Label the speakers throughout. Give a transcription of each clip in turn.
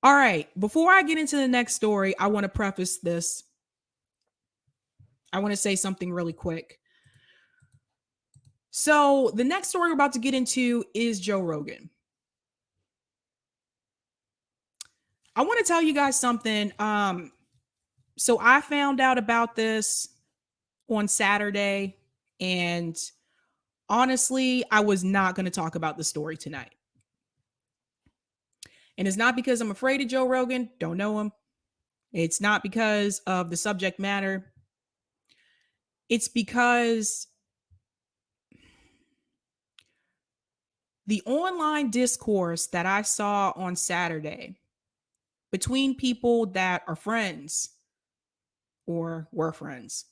Speaker 1: All right, before I get into the next story, I want to preface this. I want to say something really quick. So, the next story we're about to get into is Joe Rogan. I want to tell you guys something. So I found out about this on Saturday, and honestly, I was not going to talk about the story tonight. And it's not because I'm afraid of Joe Rogan, don't know him. It's not because of the subject matter. It's because the online discourse that I saw on Saturday between people that are friends or were friends,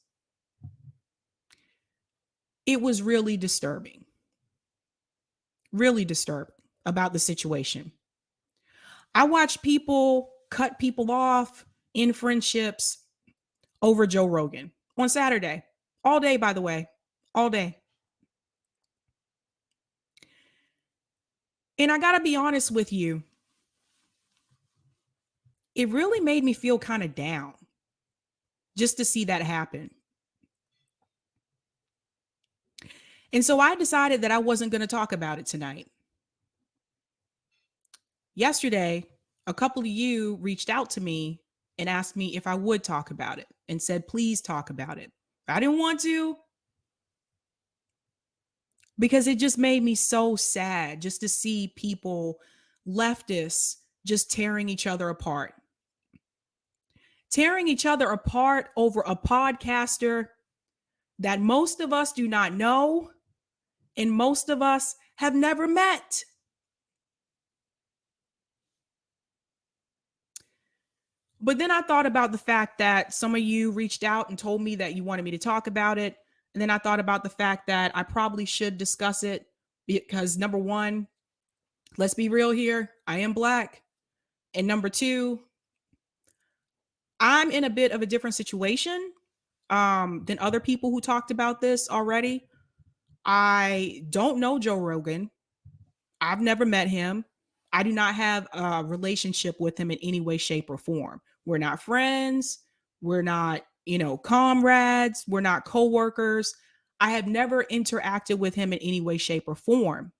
Speaker 1: it was really disturbing about the situation. I watched people cut people off in friendships over Joe Rogan on Saturday, all day, by the way, all day. And I got to be honest with you, it really made me feel kind of down just to see that happen. And so I decided that I wasn't going to talk about it tonight. Yesterday, a couple of you reached out to me and asked me if I would talk about it and said, please talk about it. I didn't want to because it just made me so sad just to see people, leftists, just tearing each other apart. Tearing each other apart over a podcaster that most of us do not know and most of us have never met. But then I thought about the fact that some of you reached out and told me that you wanted me to talk about it. And then I thought about the fact that I probably should discuss it because number one, let's be real here, I am Black. And number two, I'm in a bit of a different situation than other people who talked about this already. I don't know Joe Rogan. I've never met him. I do not have a relationship with him in any way, shape, or form. We're not friends. We're not, comrades. We're not coworkers. I have never interacted with him in any way, shape, or form.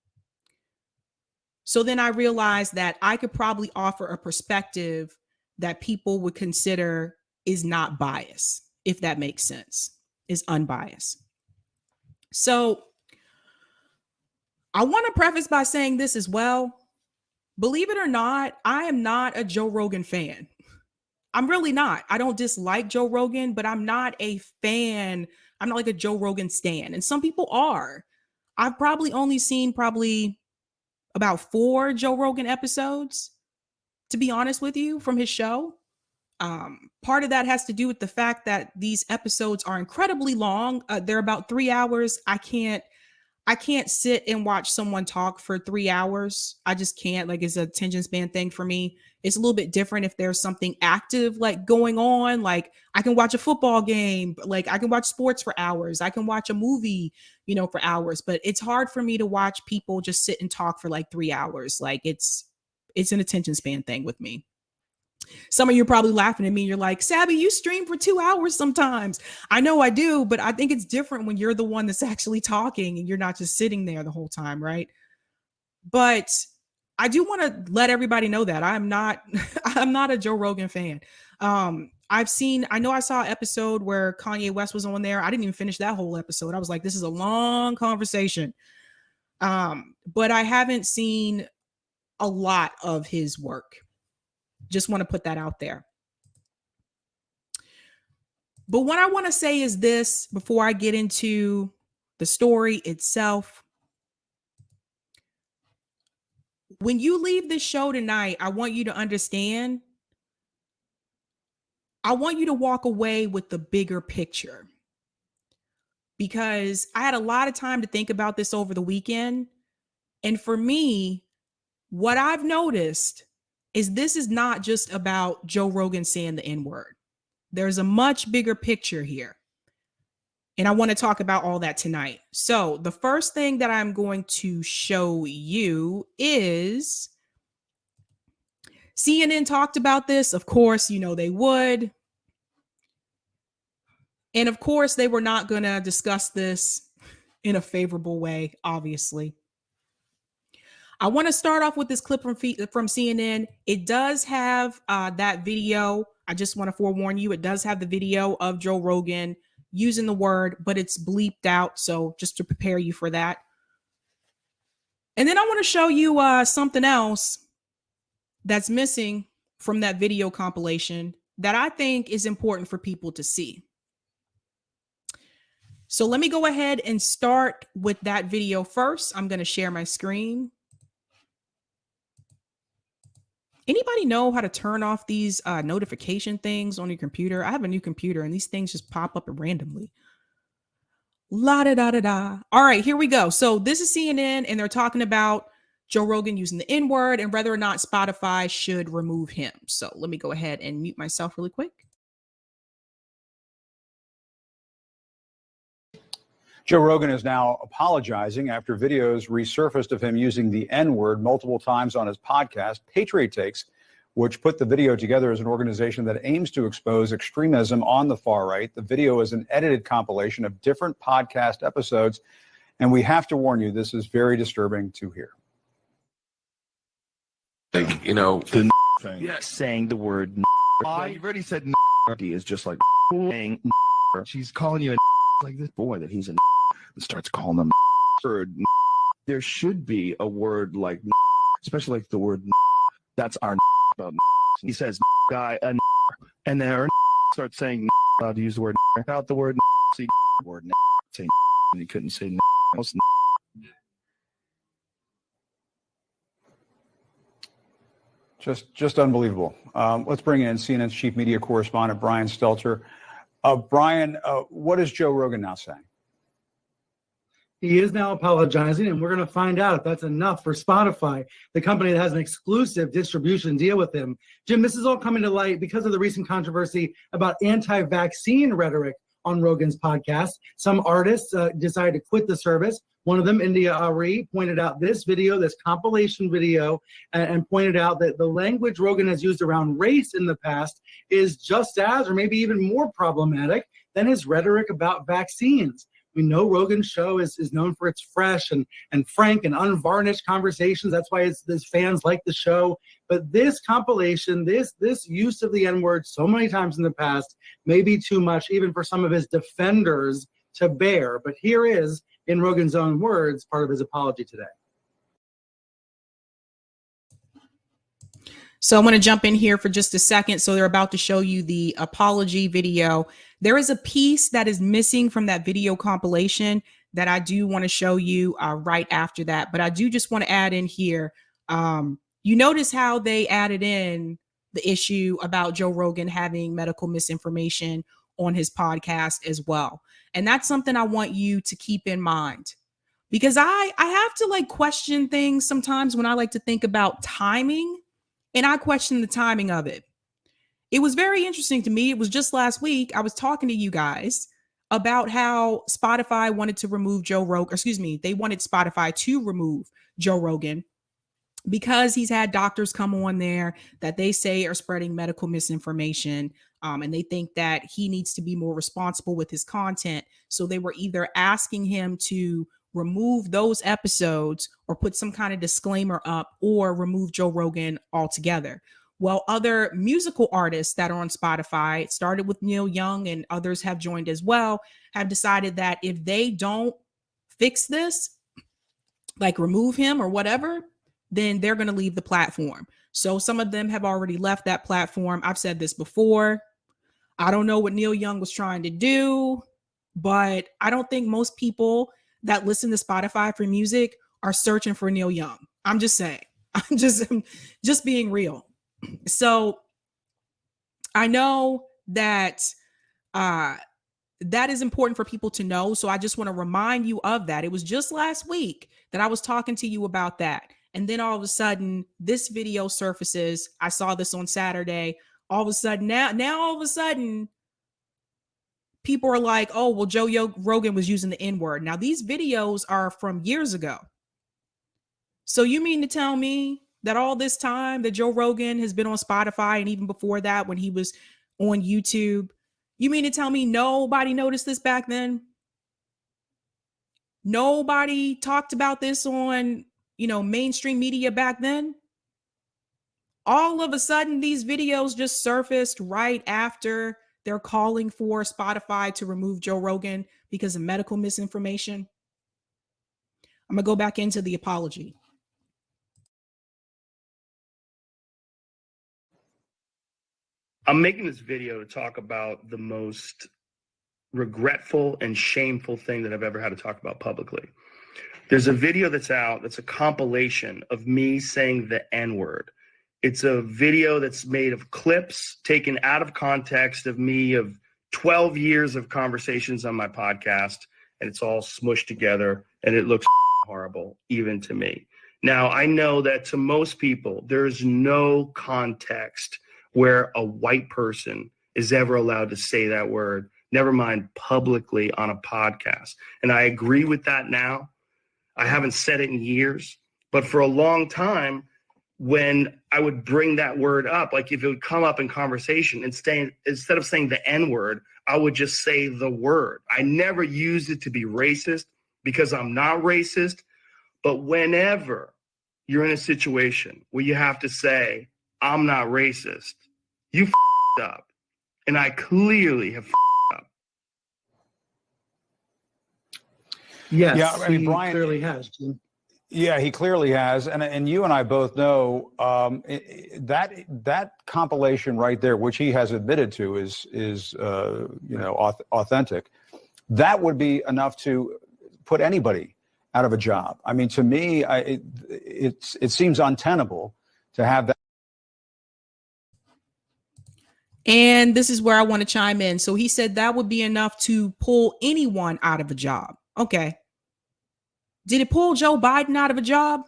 Speaker 1: So then I realized that I could probably offer a perspective that people would consider is not biased, if that makes sense, is unbiased. So I want to preface by saying this as well. Believe it or not, I am not a Joe Rogan fan. I'm really not. I don't dislike Joe Rogan, but I'm not a fan. I'm not like a Joe Rogan stan. And some people are. I've probably only seen about 4 Joe Rogan episodes, to be honest with you, from his show. Part of that has to do with the fact that these episodes are incredibly long. They're about 3 hours. I can't sit and watch someone talk for 3 hours. I just can't. Like, it's a attention span thing for me. It's a little bit different if there's something active like going on. Like, I can watch a football game. Like, I can watch sports for hours. I can watch a movie, for hours. But it's hard for me to watch people just sit and talk for like 3 hours. Like, it's an attention span thing with me. Some of you are probably laughing at me. You're like, Sabby, you stream for 2 hours sometimes. I know I do, but I think it's different when you're the one that's actually talking and you're not just sitting there the whole time, right? But I do want to let everybody know that I'm not a Joe Rogan fan. I know I saw an episode where Kanye West was on there. I didn't even finish that whole episode. I was like, this is a long conversation. But I haven't seen a lot of his work. Just want to put that out there. But what I want to say is this before I get into the story itself. When you leave this show tonight, I want you to understand. I want you to walk away with the bigger picture. Because I had a lot of time to think about this over the weekend. And for me, what I've noticed is this is not just about Joe Rogan saying the N-word. There's a much bigger picture here. And I want to talk about all that tonight. So the first thing that I'm going to show you is CNN talked about this. Of course, you know they would. And of course, they were not going to discuss this in a favorable way, obviously. I want to start off with this clip from CNN. It does have that video. I just want to forewarn you, it does have the video of Joe Rogan using the word, but it's bleeped out. So just to prepare you for that. And then I want to show you something else that's missing from that video compilation that I think is important for people to see. So let me go ahead and start with that video first. I'm going to share my screen. Anybody know how to turn off these notification things on your computer? I have a new computer and these things just pop up randomly. La da da da da. All right, here we go. So this is CNN and they're talking about Joe Rogan using the N-word and whether or not Spotify should remove him. So let me go ahead and mute myself really quick.
Speaker 2: Joe Rogan is now apologizing after videos resurfaced of him using the N-word multiple times on his podcast, Patriot Takes, which put the video together as an organization that aims to expose extremism on the far right. The video is an edited compilation of different podcast episodes, and we have to warn you, this is very disturbing to hear.
Speaker 3: You know,
Speaker 4: the
Speaker 3: thing.
Speaker 4: Yes. Saying the word
Speaker 3: You've already said
Speaker 4: is just like saying
Speaker 3: she's calling you a
Speaker 4: like this boy that he's a starts calling them word. There should be a word like especially like the word that's our about he says guy and then starts saying allowed to use the word out the word see word say and he couldn't say else.
Speaker 2: Just unbelievable. Let's bring in CNN's chief media correspondent, Brian Stelter. Brian, what is Joe Rogan now saying?
Speaker 5: He is now apologizing, and we're going to find out if that's enough for Spotify, the company that has an exclusive distribution deal with him. Jim, this is all coming to light because of the recent controversy about anti-vaccine rhetoric on Rogan's podcast. Some artists decided to quit the service. One of them, India Ari, pointed out this video, this compilation video, and pointed out that the language Rogan has used around race in the past is just as, or maybe even more problematic than his rhetoric about vaccines. We know Rogan's show is known for its fresh and frank and unvarnished conversations. That's why his fans like the show. But this compilation, this use of the N-word so many times in the past may be too much even for some of his defenders to bear. But here is, in Rogan's own words, part of his apology today.
Speaker 1: So I'm going to jump in here for just a second. So they're about to show you the apology video. There is a piece that is missing from that video compilation that I do want to show you right after that. But I do just want to add in here. You notice how they added in the issue about Joe Rogan having medical misinformation on his podcast as well. And that's something I want you to keep in mind, because I have to like question things sometimes when I like to think about timing, and I question the timing of it. It was very interesting to me. It was just last week. I was talking to you guys about how Spotify wanted to remove Joe Rogan. Excuse me. They wanted Spotify to remove Joe Rogan because he's had doctors come on there that they say are spreading medical misinformation. And they think that he needs to be more responsible with his content. So they were either asking him to remove those episodes or put some kind of disclaimer up or remove Joe Rogan altogether. Well, other musical artists that are on Spotify, it started with Neil Young and others have joined as well, have decided that if they don't fix this, like remove him or whatever, then they're going to leave the platform. So some of them have already left that platform. I've said this before. I don't know what Neil Young was trying to do, but I don't think most people that listen to Spotify for music are searching for Neil Young. I'm just saying. I'm just being real. So I know that that is important for people to know. So I just want to remind you of that. It was just last week that I was talking to you about that. And then all of a sudden, this video surfaces. I saw this on Saturday. All of a sudden, now all of a sudden, people are like, oh, well, Rogan was using the N-word. Now, these videos are from years ago. So you mean to tell me that all this time that Joe Rogan has been on Spotify, and even before that when he was on YouTube, you mean to tell me nobody noticed this back then? Nobody talked about this on, mainstream media back then? All of a sudden, these videos just surfaced right after they're calling for Spotify to remove Joe Rogan because of medical misinformation. I'm going to go back into the apology.
Speaker 6: I'm making this video to talk about the most regretful and shameful thing that I've ever had to talk about publicly. There's a video that's out that's a compilation of me saying the N-word. It's a video that's made of clips taken out of context of me of 12 years of conversations on my podcast, and it's all smushed together, and it looks horrible, even to me. Now, I know that to most people, there's no context where a white person is ever allowed to say that word, never mind publicly on a podcast. And I agree with that now. I haven't said it in years, but for a long time, when I would bring that word up, like if it would come up in conversation, instead of saying the N-word, I would just say the word. I never used it to be racist because I'm not racist. But whenever you're in a situation where you have to say, I'm not racist, you f***ed up. And I clearly have f***ed up.
Speaker 5: Yes,
Speaker 2: Yeah, I mean,
Speaker 5: he
Speaker 2: Brian
Speaker 5: clearly has, Jim.
Speaker 2: Yeah, he clearly has, and you and I both know that compilation right there, which he has admitted to, is authentic. That would be enough to put anybody out of a job. I mean, to me, it seems untenable to have that.
Speaker 1: And this is where I want to chime in. So he said that would be enough to pull anyone out of a job. Okay. Did it pull Joe Biden out of a job?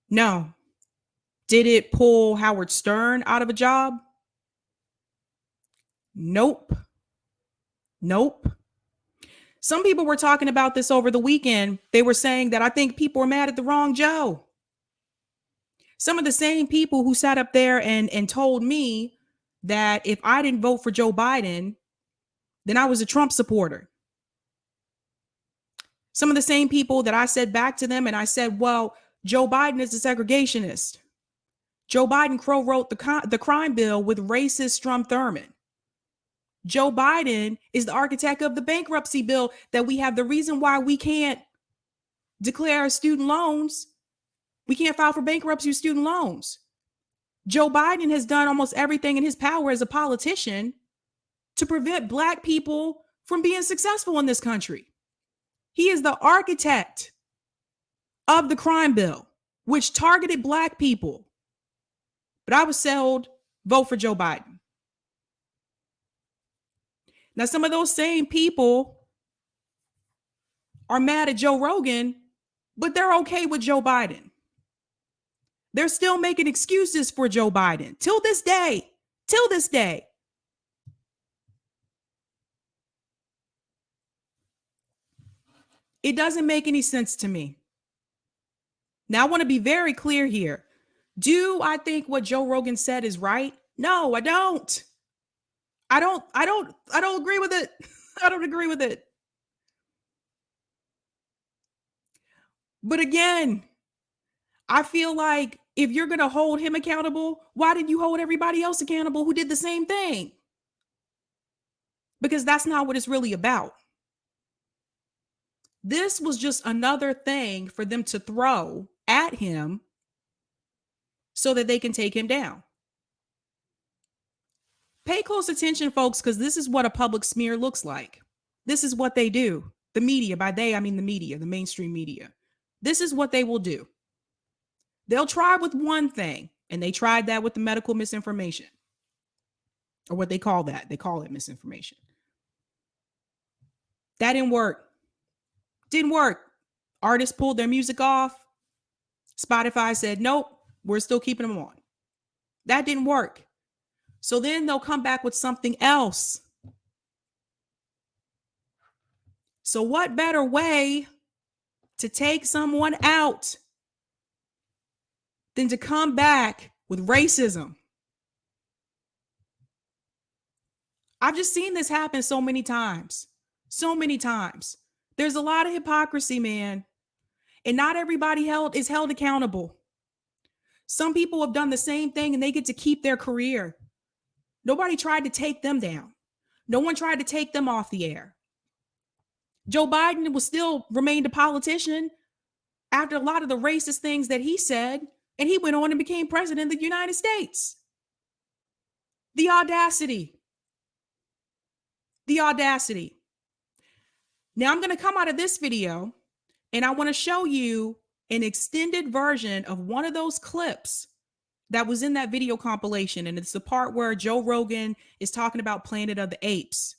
Speaker 1: No. Did it pull Howard Stern out of a job? Nope. Nope. Some people were talking about this over the weekend. They were saying that I think people are mad at the wrong Joe. Some of the same people who sat up there and told me that if I didn't vote for Joe Biden, then I was a Trump supporter. Some of the same people that I said back to them, and I said, well, Joe Biden is a segregationist. Joe Biden co-wrote the crime bill with racist Strom Thurmond. Joe Biden is the architect of the bankruptcy bill that we have. The reason why we can't declare student loans, we can't file for bankruptcy with student loans. Joe Biden has done almost everything in his power as a politician to prevent Black people from being successful in this country. He is the architect of the crime bill, which targeted Black people. But I was sold, vote for Joe Biden. Now, some of those same people are mad at Joe Rogan, but they're okay with Joe Biden. They're still making excuses for Joe Biden till this day. Till this day. It doesn't make any sense to me. Now, I want to be very clear here. Do I think what Joe Rogan said is right? No, I don't. I don't agree with it. I don't agree with it. But again, I feel like if you're going to hold him accountable, why didn't you hold everybody else accountable who did the same thing? Because that's not what it's really about. This was just another thing for them to throw at him so that they can take him down. Pay close attention, folks, because this is what a public smear looks like. This is what they do. The media, by they, I mean the media, the mainstream media. This is what they will do. They'll try with one thing, and they tried that with the medical misinformation, or what they call that. They call it misinformation. That didn't work. Didn't work. Artists pulled their music off. Spotify said, nope, we're still keeping them on. That didn't work. So then they'll come back with something else. So what better way to take someone out than to come back with racism? I've just seen this happen so many times. So many times. There's a lot of hypocrisy, man. And not everybody is held accountable. Some people have done the same thing and they get to keep their career. Nobody tried to take them down. No one tried to take them off the air. Joe Biden was still remained a politician after a lot of the racist things that he said, and he went on and became president of the United States. The audacity. The audacity. Now I'm going to come out of this video and I want to show you an extended version of one of those clips that was in that video compilation. And it's the part where Joe Rogan is talking about Planet of the Apes.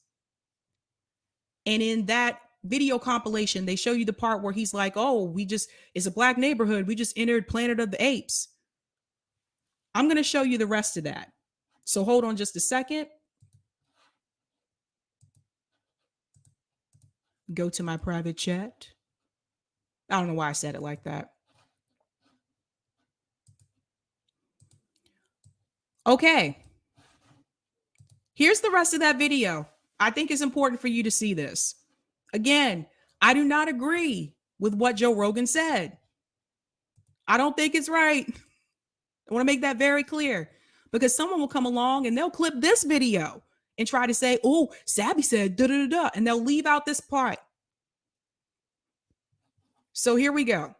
Speaker 1: And in that video compilation, they show you the part where he's like, oh, it's a black neighborhood. We just entered Planet of the Apes. I'm going to show you the rest of that. So hold on just a second. Go to my private chat. I don't know why I said it like that. Okay. Here's the rest of that video. I think it's important for you to see this. Again, I do not agree with what Joe Rogan said. I don't think it's right. I want to make that very clear, because someone will come along and they'll clip this video and try to say, oh, Sabby said da da da, and they'll leave out this part. So here we go.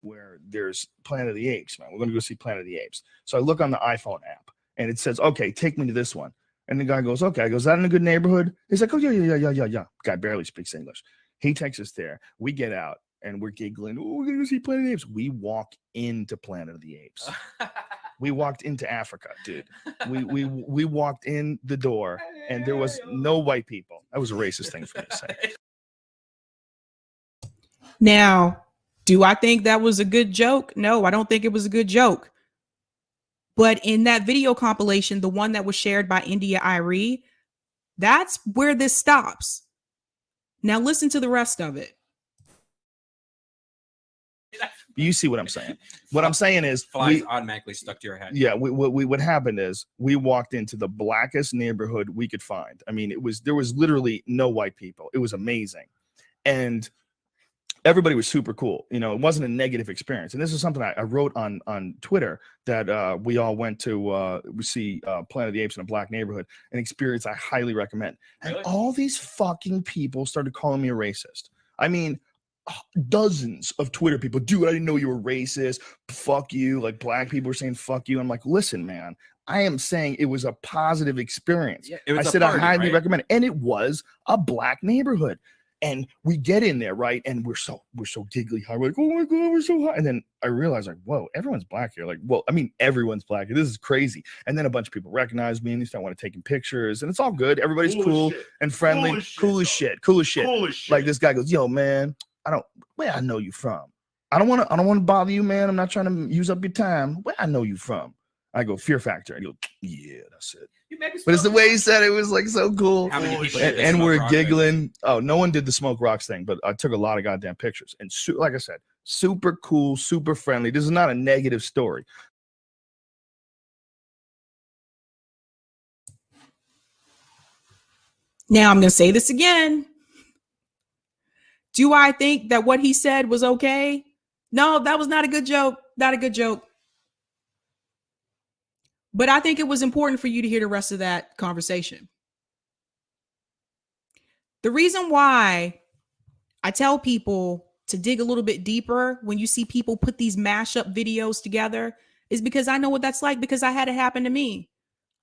Speaker 4: Where there's Planet of the Apes, man. We're going to go see Planet of the Apes. So I look on the iPhone app and it says, okay, take me to this one. And the guy goes, okay. I go, is that in a good neighborhood? He's like, oh, yeah. Guy barely speaks English. He takes us there. We get out and we're giggling. Oh, we're going to go see Planet of the Apes. We walk into Planet of the Apes. We walked into Africa, dude. We walked in the door and there was no white people. That was a racist thing for me to say.
Speaker 1: Now, do I think that was a good joke? No, I don't think it was a good joke. But in that video compilation, the one that was shared by India Irie, that's where this stops. Now listen to the rest of it.
Speaker 4: You see what I'm saying? What I'm saying is
Speaker 7: flies automatically stuck to your head.
Speaker 4: Yeah, what happened is we walked into the blackest neighborhood we could find. I mean, there was literally no white people. It was amazing. And everybody was super cool. You know, it wasn't a negative experience. And this is something I wrote on Twitter, that we all went to see Planet of the Apes in a black neighborhood, an experience I highly recommend. And
Speaker 7: Really?
Speaker 4: all these fucking people started calling me a racist. I mean, dozens of Twitter people, dude, I didn't know you were racist. Fuck you. Like, black people were saying fuck you. I'm like, listen, man, I am saying it was a positive experience.
Speaker 7: Yeah, it was
Speaker 4: I
Speaker 7: a
Speaker 4: said
Speaker 7: party,
Speaker 4: I highly
Speaker 7: right?
Speaker 4: recommend it. And it was a black neighborhood. And we get in there, right? And we're so giggly high. We're like, oh my God, we're so high. And then I realized, like, whoa, everyone's black here. Like, well, I mean, everyone's black here. This is crazy. And then a bunch of people recognize me and they start want to taking pictures. And it's all good. Everybody's cool and friendly. Cool as shit. Like, this guy goes, yo, man, where I know you from? I don't want to bother you, man. I'm not trying to use up your time. Where I know you from? I go, Fear Factor. I go, yeah, that's it. But it's the way he said it was like so cool.
Speaker 7: How many people did
Speaker 4: And
Speaker 7: Smoke
Speaker 4: we're
Speaker 7: Rock
Speaker 4: giggling. Oh, no one did the Smoke Rocks thing, but I took a lot of goddamn pictures. And like I said, super cool, super friendly. This is not a negative story.
Speaker 1: Now I'm going to say this again. Do I think that what he said was okay? No, that was not a good joke. Not a good joke. But I think it was important for you to hear the rest of that conversation. The reason why I tell people to dig a little bit deeper when you see people put these mashup videos together is because I know what that's like, because I had it happen to me.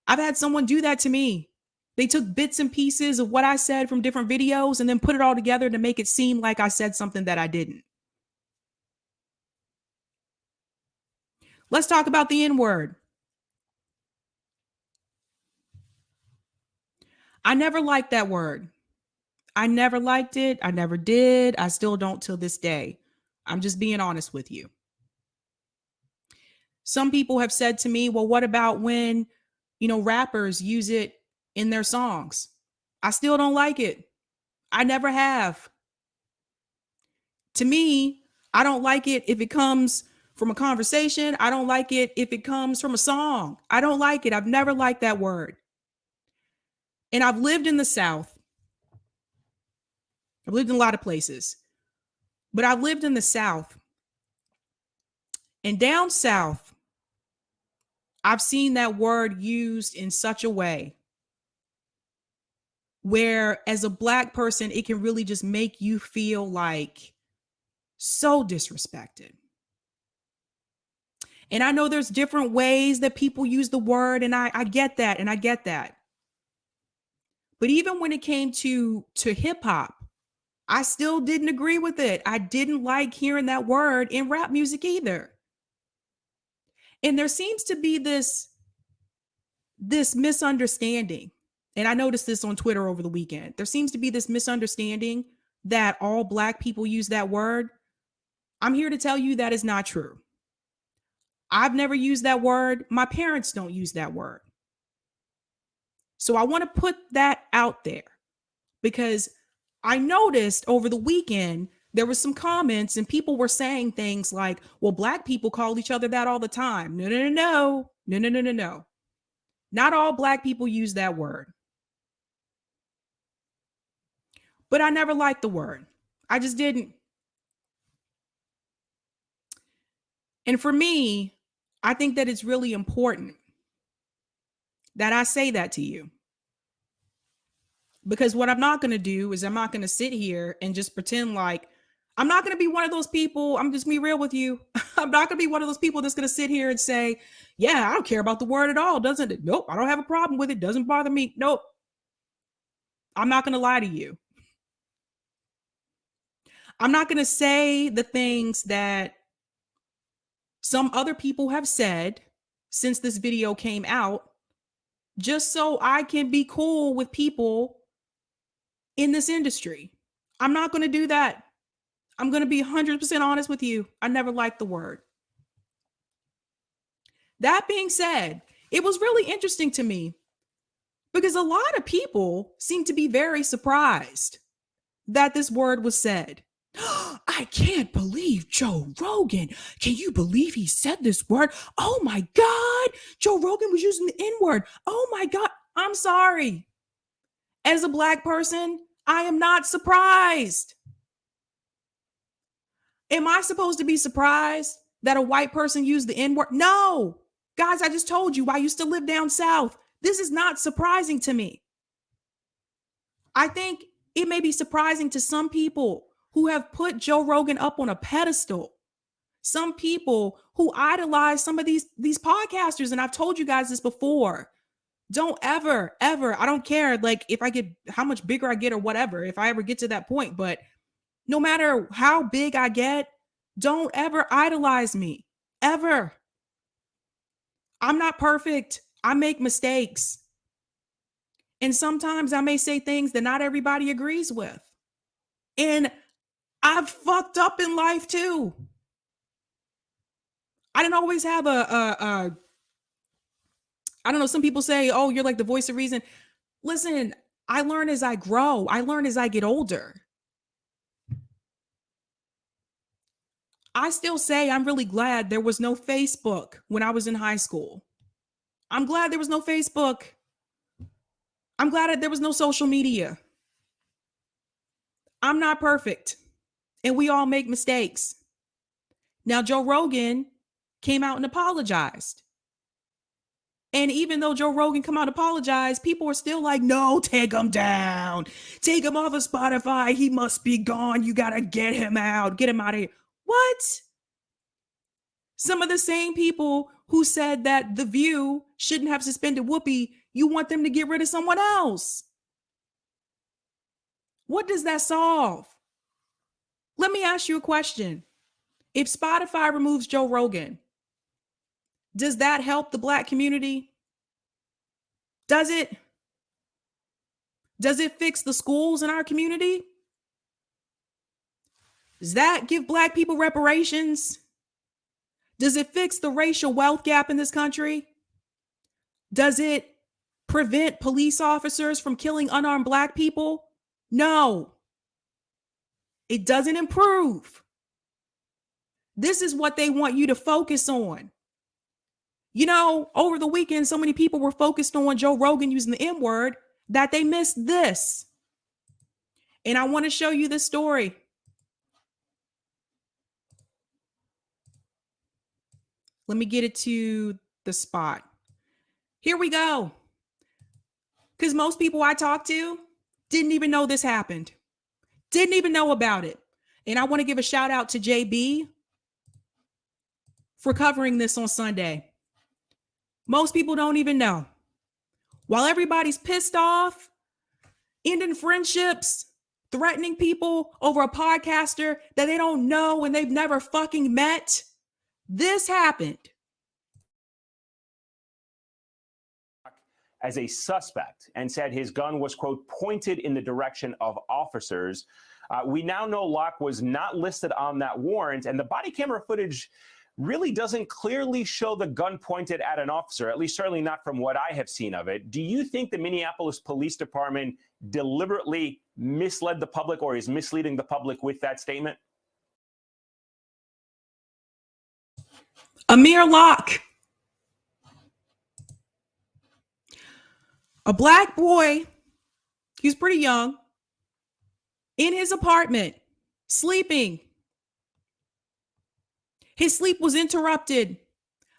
Speaker 1: I've had someone do that to me. They took bits and pieces of what I said from different videos and then put it all together to make it seem like I said something that I didn't. Let's talk about the N-word. I never liked that word. I never liked it. I never did. I still don't till this day. I'm just being honest with you. Some people have said to me, well, what about when, rappers use it in their songs? I still don't like it. I never have. To me, I don't like it if it comes from a conversation. I don't like it if it comes from a song. I don't like it. I've never liked that word. And I've lived in the South. I've lived in a lot of places, but I've lived in the South. And down South, I've seen that word used in such a way where, as a Black person, it can really just make you feel like so disrespected. And I know there's different ways that people use the word, and I get that, and I get that. But even when it came to hip hop, I still didn't agree with it. I didn't like hearing that word in rap music either. And there seems to be this misunderstanding. And I noticed this on Twitter over the weekend. There seems to be this misunderstanding that all Black people use that word. I'm here to tell you that is not true. I've never used that word. My parents don't use that word. So I want to put that out there because I noticed over the weekend, there were some comments and people were saying things like, well, Black people call each other that all the time. No. Not all Black people use that word. But I never liked the word. I just didn't. And for me, I think that it's really important that I say that to you. Because what I'm not going to do is I'm not going to sit here and just pretend like I'm not going to be one of those people. I'm just gonna be real with you. I'm not going to be one of those people that's going to sit here and say, yeah, I don't care about the word at all, doesn't it? Nope, I don't have a problem with it. Doesn't bother me. Nope. I'm not going to lie to you. I'm not going to say the things that some other people have said since this video came out, just so I can be cool with people in this industry. I'm not going to do that. I'm going to be 100% honest with you. I never liked the word. That being said, it was really interesting to me because a lot of people seem to be very surprised that this word was said. I can't believe Joe Rogan. Can you believe he said this word? Oh my God. Joe Rogan was using the N-word. Oh my God. I'm sorry. As a Black person, I am not surprised. Am I supposed to be surprised that a white person used the N-word? No. Guys, I just told you I used to live down South. This is not surprising to me. I think it may be surprising to some people who have put Joe Rogan up on a pedestal. Some people who idolize some of these podcasters. And I've told you guys this before. Don't ever, I don't care like if I get how much bigger I get or whatever, if I ever get to that point, but no matter how big I get, don't ever idolize me, ever. I'm not perfect. I make mistakes. And sometimes I may say things that not everybody agrees with. And I've fucked up in life too. I didn't always have I don't know, some people say, oh, you're like the voice of reason. Listen, I learn as I grow. I learn as I get older. I still say I'm really glad there was no Facebook when I was in high school. I'm glad there was no Facebook. I'm glad that there was no social media. I'm not perfect. And we all make mistakes. Now, Joe Rogan came out and apologized. And even though Joe Rogan come out and apologize, people are still like, no, take him down. Take him off of Spotify. He must be gone. You got to get him out. Get him out of here. What? Some of the same people who said that The View shouldn't have suspended Whoopi, you want them to get rid of someone else. What does that solve? Let me ask you a question. If Spotify removes Joe Rogan, does that help the Black community? Does it? Does it fix the schools in our community? Does that give Black people reparations? Does it fix the racial wealth gap in this country? Does it prevent police officers from killing unarmed Black people? No. It doesn't improve. This is what they want you to focus on. You know, over the weekend, so many people were focused on Joe Rogan using the N-word that they missed this. And I want to show you this story. Let me get it to the spot. Here we go. Because most people I talked to didn't even know this happened. Didn't even know about it. And I want to give a shout out to JB for covering this on Sunday. Most people don't even know. While everybody's pissed off, ending friendships, threatening people over a podcaster that they don't know and they've never fucking met, this happened.
Speaker 8: As a suspect and said his gun was, quote, pointed in the direction of officers. We now know Locke was not listed on that warrant, and the body camera footage really doesn't clearly show the gun pointed at an officer, at least certainly not from what I have seen of it. Do you think the Minneapolis Police Department deliberately misled the public or is misleading the public with that statement?
Speaker 1: Amir Locke, a Black boy, he's pretty young, in his apartment, sleeping. His sleep was interrupted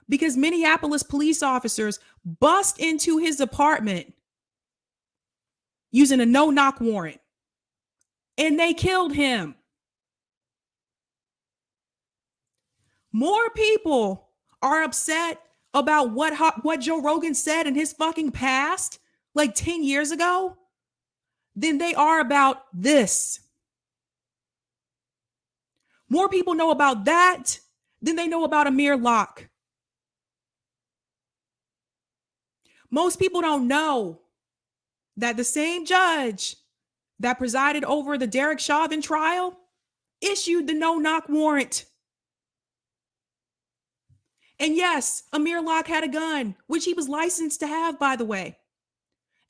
Speaker 1: because Minneapolis police officers bust into his apartment using a no-knock warrant, and they killed him. More people are upset about what Joe Rogan said in his fucking past, like 10 years ago, than they are about this. More people know about that than they know about Amir Locke. Most people don't know that the same judge that presided over the Derek Chauvin trial issued the no-knock warrant. And yes, Amir Locke had a gun, which he was licensed to have, by the way.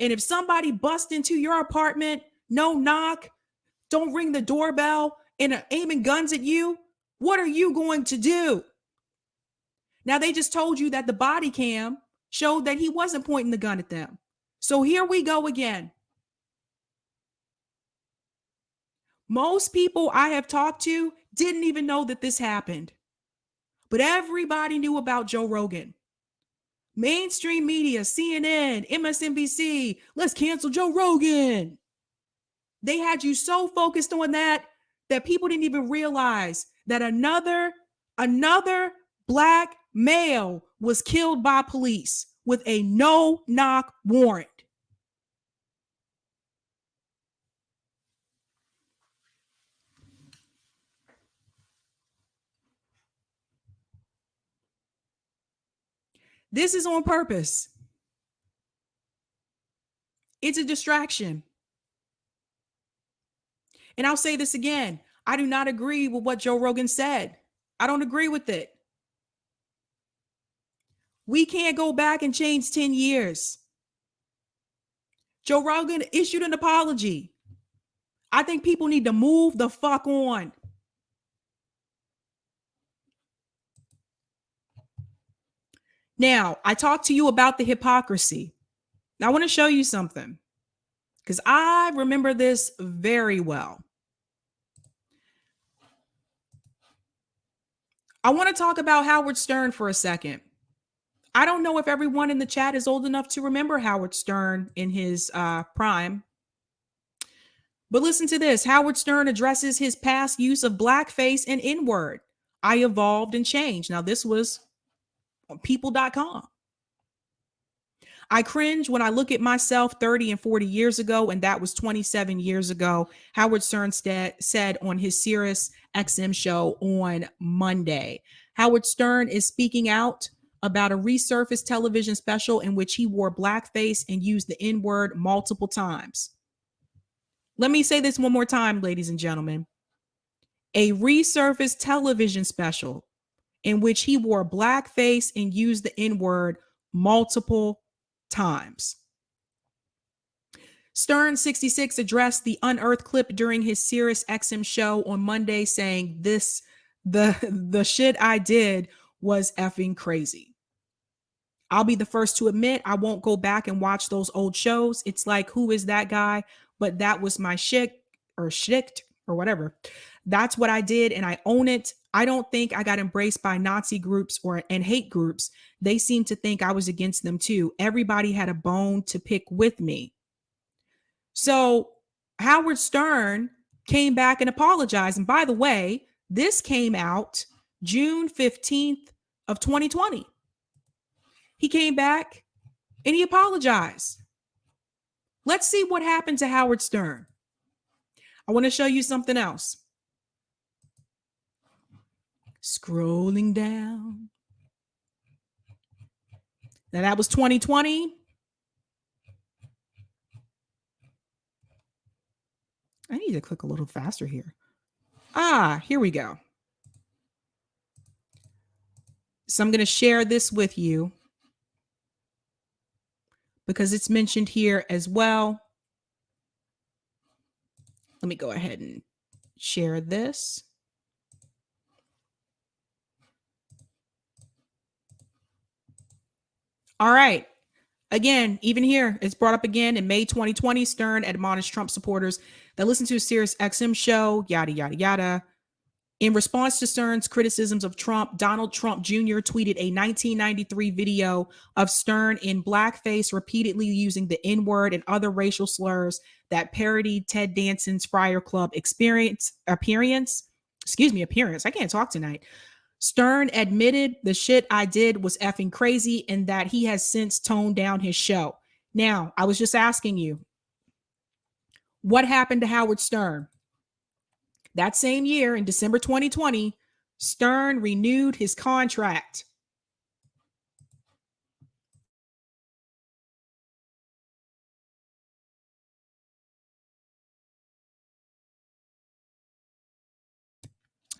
Speaker 1: And if somebody busts into your apartment, no knock, don't ring the doorbell, and are aiming guns at you, what are you going to do? Now, they just told you that the body cam showed that he wasn't pointing the gun at them. So here we go again. Most people I have talked to didn't even know that this happened. But everybody knew about Joe Rogan. Mainstream media, CNN, MSNBC, let's cancel Joe Rogan. They had you so focused on that people didn't even realize that another Black male was killed by police with a no-knock warrant. This is on purpose. It's a distraction. And I'll say this again. I do not agree with what Joe Rogan said. I don't agree with it. We can't go back and change 10 years. Joe Rogan issued an apology. I think people need to move the fuck on. Now, I talked to you about the hypocrisy. Now, I want to show you something because I remember this very well. I want to talk about Howard Stern for a second. I don't know if everyone in the chat is old enough to remember Howard Stern in his prime. But listen to this. Howard Stern addresses his past use of blackface and N-word. I evolved and changed. Now, this was on people.com. I cringe when I look at myself 30 and 40 years ago, and that was 27 years ago. Howard Stern said on his Sirius XM show on Monday. Howard Stern is speaking out about a resurfaced television special in which he wore blackface and used the N-word multiple times. Let me say this one more time, ladies and gentlemen. A resurfaced television special in which he wore blackface and used the N-word multiple times. Stern 66 addressed the unearthed clip during his Sirius XM show on Monday, saying the shit I did was effing crazy. I'll be the first to admit I won't go back and watch those old shows. It's like, who is that guy? But that was my shit or whatever. That's what I did, and I own it. I don't think I got embraced by Nazi groups and hate groups. They seem to think I was against them too. Everybody had a bone to pick with me. So Howard Stern came back and apologized. And by the way, this came out June 15th of 2020. He came back and he apologized. Let's see what happened to Howard Stern. I want to show you something else. Scrolling down. Now that was 2020. I need to click a little faster here. Here we go. So I'm going to share this with you because it's mentioned here as well. Let me go ahead and share this. All right. Again, even here, it's brought up again in May 2020. Stern admonished Trump supporters that listen to a Sirius XM show, yada, yada, yada. In response to Stern's criticisms of Trump, Donald Trump Jr. tweeted a 1993 video of Stern in blackface, repeatedly using the N-word and other racial slurs that parodied Ted Danson's Friar Club appearance. I can't talk tonight. Stern admitted the shit I did was effing crazy and that he has since toned down his show. Now, I was just asking you, what happened to Howard Stern? That same year, in December 2020, Stern renewed his contract.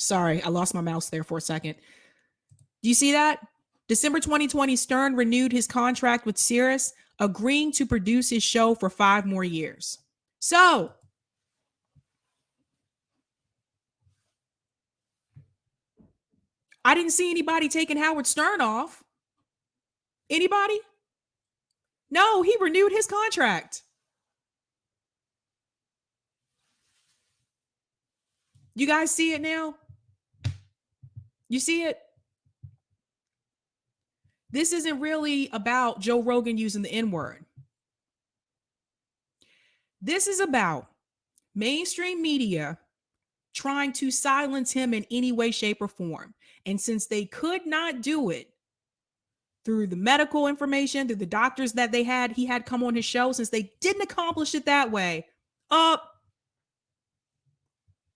Speaker 1: Sorry, I lost my mouse there for a second. Do you see that? December 2020, Stern renewed his contract with Sirius, agreeing to produce his show for 5 more years. So, I didn't see anybody taking Howard Stern off. Anybody? No, he renewed his contract. You guys see it now? You see it? This isn't really about Joe Rogan using the N-word. This is about mainstream media trying to silence him in any way, shape, or form. And since they could not do it through the medical information, through the doctors that he had come on his show, since they didn't accomplish it that way,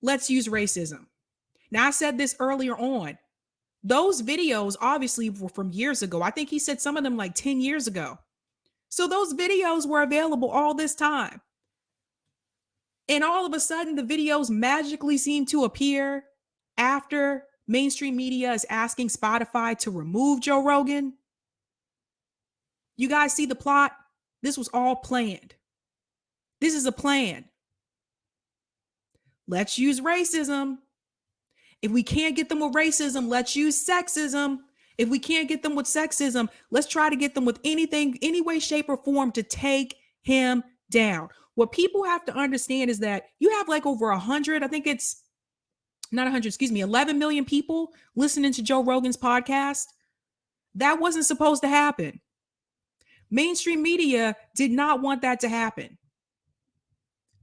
Speaker 1: let's use racism. Now, I said this earlier on. Those videos obviously were from years ago. I think he said some of them like 10 years ago. So those videos were available all this time. And all of a sudden, the videos magically seem to appear after mainstream media is asking Spotify to remove Joe Rogan. You guys see the plot? This was all planned. This is a plan. Let's use racism. If we can't get them with racism, let's use sexism. If we can't get them with sexism, let's try to get them with anything, any way, shape, or form to take him down. What people have to understand is that you have like over 100, I think it's not 100, 11 million people listening to Joe Rogan's podcast. That wasn't supposed to happen. Mainstream media did not want that to happen.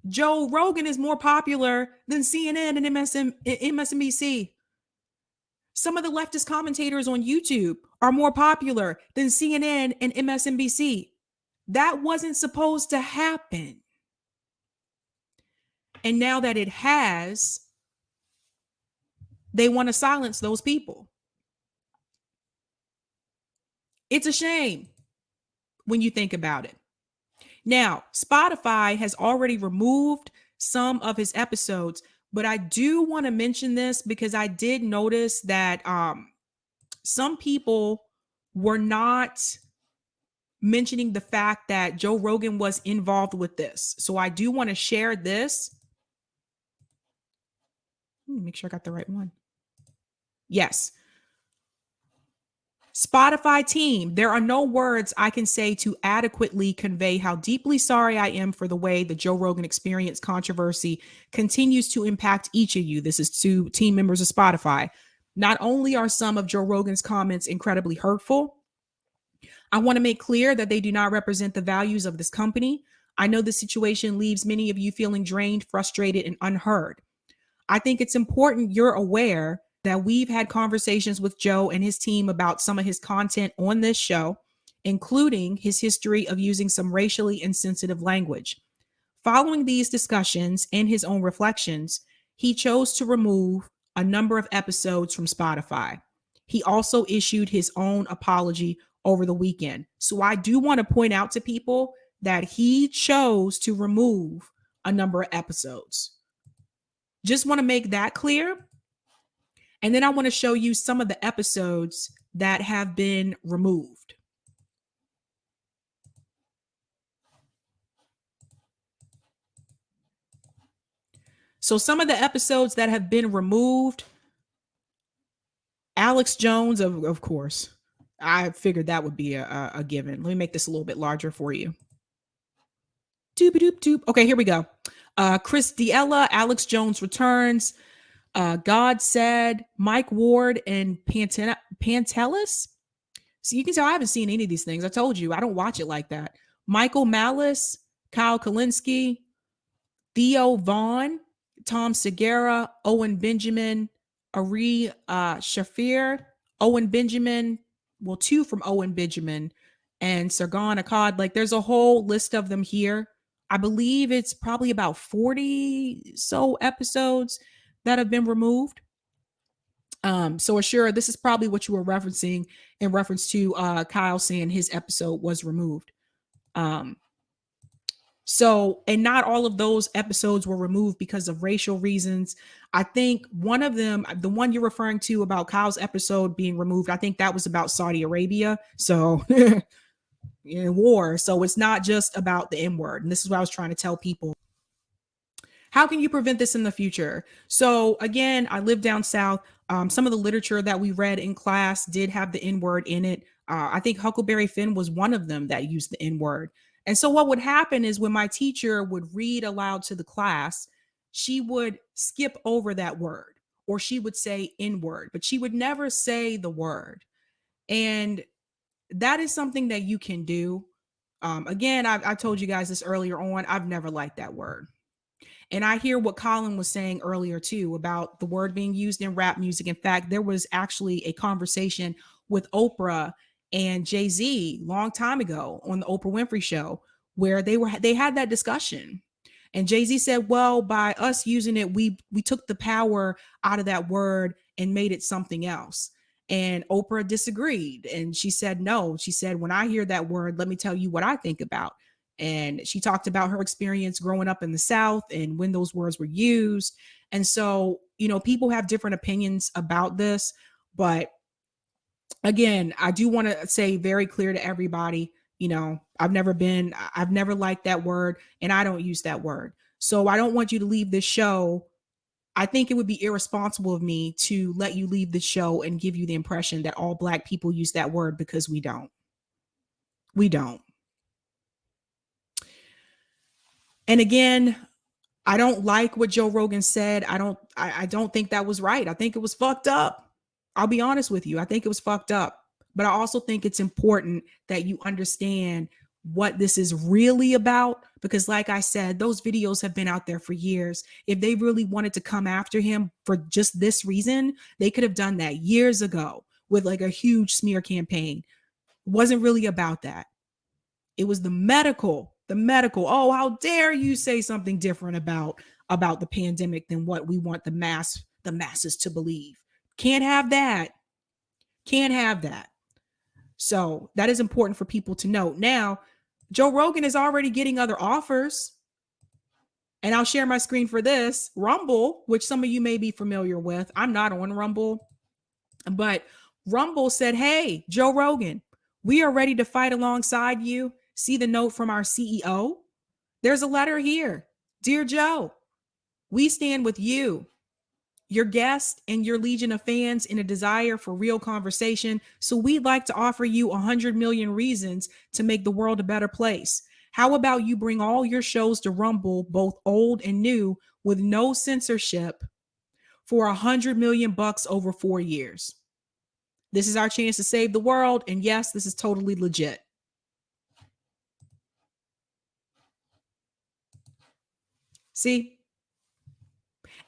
Speaker 1: Joe Rogan is more popular than CNN and MSNBC. Some of the leftist commentators on YouTube are more popular than CNN and MSNBC. That wasn't supposed to happen. And now that it has, they want to silence those people. It's a shame when you think about it. Now, Spotify has already removed some of his episodes, but I do want to mention this because I did notice that some people were not mentioning the fact that Joe Rogan was involved with this. So I do want to share this. Make sure I got the right one. Yes. Spotify team, there are no words I can say to adequately convey how deeply sorry I am for the way the Joe Rogan Experience controversy continues to impact each of you. This is to team members of Spotify. Not only are some of Joe Rogan's comments incredibly hurtful, I want to make clear that they do not represent the values of this company. I know the situation leaves many of you feeling drained, frustrated, and unheard. I think it's important you're aware that we've had conversations with Joe and his team about some of his content on this show, including his history of using some racially insensitive language. Following these discussions and his own reflections, he chose to remove a number of episodes from Spotify. He also issued his own apology over the weekend. So I do want to point out to people that he chose to remove a number of episodes. Just want to make that clear. And then I want to show you some of the episodes that have been removed. So some of the episodes that have been removed, Alex Jones, of course, I figured that would be a given. Let me make this a little bit larger for you. Doop-a-doop-doop. Okay, here we go. Chris D'Ella, Alex Jones returns. God Said, Mike Ward, and Pantelis. So you can tell I haven't seen any of these things. I told you, I don't watch it like that. Michael Malice, Kyle Kalinske, Theo Vaughn, Tom Segura, Owen Benjamin, Ari Shafir, Owen Benjamin, well, two from Owen Benjamin, and Sargon Akkad. Like, there's a whole list of them here. I believe it's probably about 40 so episodes that have been removed. So Ashura, this is probably what you were referencing in reference to Kyle saying his episode was removed. So, and not all of those episodes were removed because of racial reasons. I think one of them, the one you're referring to about Kyle's episode being removed, I think that was about Saudi Arabia. So in war. So it's not just about the N-word. And this is what I was trying to tell people. How can you prevent this in the future? So again, I live down south. Some of the literature that we read in class did have the N-word in it. I think Huckleberry Finn was one of them that used the N-word. And so what would happen is when my teacher would read aloud to the class, she would skip over that word, or she would say N-word, but she would never say the word. And that is something that you can do. Again, I told you guys this earlier on. I've never liked that word. And I hear what Colin was saying earlier too about the word being used in rap music. In fact, there was actually a conversation with Oprah and Jay-Z long time ago on the Oprah Winfrey Show where they had that discussion. And Jay-Z said, well, by us using it, we took the power out of that word and made it something else. And Oprah disagreed. And she said, no, she said, when I hear that word, let me tell you what I think about. And she talked about her experience growing up in the South and when those words were used. And so, people have different opinions about this. But again, I do want to say very clear to everybody, I've never liked that word and I don't use that word. So I don't want you to leave this show. I think it would be irresponsible of me to let you leave the show and give you the impression that all Black people use that word, because we don't. We don't. And again, I don't like what Joe Rogan said. I don't think that was right. I think it was fucked up. I'll be honest with you. I think it was fucked up. But I also think it's important that you understand what this is really about, because like I said, those videos have been out there for years. If they really wanted to come after him for just this reason, they could have done that years ago with like a huge smear campaign. It wasn't really about that. It was the medical. Oh, how dare you say something different about the pandemic than what we want the masses to believe. Can't have that. Can't have that. So that is important for people to know. Now, Joe Rogan is already getting other offers. And I'll share my screen for this. Rumble, which some of you may be familiar with. I'm not on Rumble, but Rumble said, hey, Joe Rogan, we are ready to fight alongside you. See the note from our CEO? There's a letter here. Dear Joe, we stand with you, your guest, and your legion of fans in a desire for real conversation. So we'd like to offer you 100 million reasons to make the world a better place. How about you bring all your shows to Rumble, both old and new, with no censorship for 100 million bucks over 4 years? This is our chance to save the world. And yes, this is totally legit. See?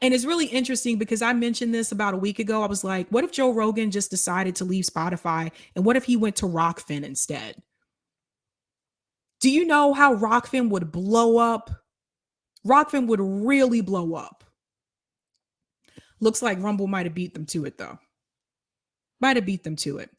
Speaker 1: And it's really interesting because I mentioned this about a week ago. I was like, what if Joe Rogan just decided to leave Spotify? And what if he went to Rockfin instead? Do you know how Rockfin would blow up? Rockfin would really blow up. Looks like Rumble might have beat them to it, though. Might have beat them to it.